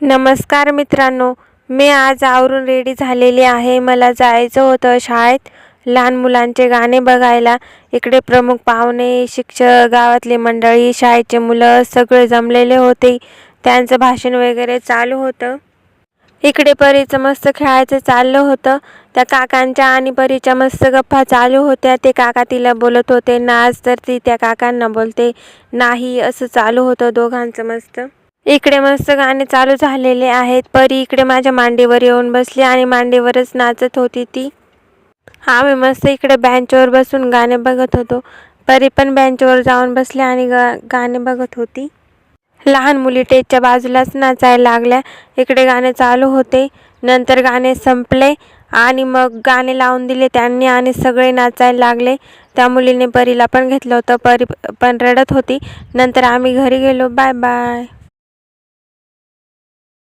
नमस्कार मित्रांनो, मी आज आवरून रेडी झालेली आहे. मला जायचं होतं शाळेत लहान मुलांचे गाणे बघायला. इकडे प्रमुख पाहुणे, शिक्षक, गावातली मंडळी, शाळेचे मुलं सगळे जमलेले होते. त्यांचं भाषण वगैरे चालू होतं. इकडे परीचं मस्त खेळायचं चाललं होतं. त्या काकांच्या आणि परीच्या मस्त गप्पा चालू होत्या. ते काका तिला बोलत होते नाच, तर ती त्या काकांना बोलते नाही, असं चालू होतं दोघांचं मस्त. इकडे मस्त गाणे चालू झालेले आहेत. परी इकडे माझ्या मांडीवर येऊन बसली आणि मांडीवरच नाचत होती ती. आम्ही मस्त इकडे बेंचवर बसून गाणे बघत होतो. परी पण बेंचवर जाऊन बसली आणि गाणे बघत होती. लहान मुली टेजच्या बाजूलाच नाचायला लागल्या. इकडे गाणे चालू होते. नंतर गाणे संपले आणि मग गाणे लावून दिले त्यांनी आणि सगळे नाचायला लागले. त्या मुलीने परीला पण घेतलं होतं. परी पण रडत होती. नंतर आम्ही घरी गेलो. Bye bye.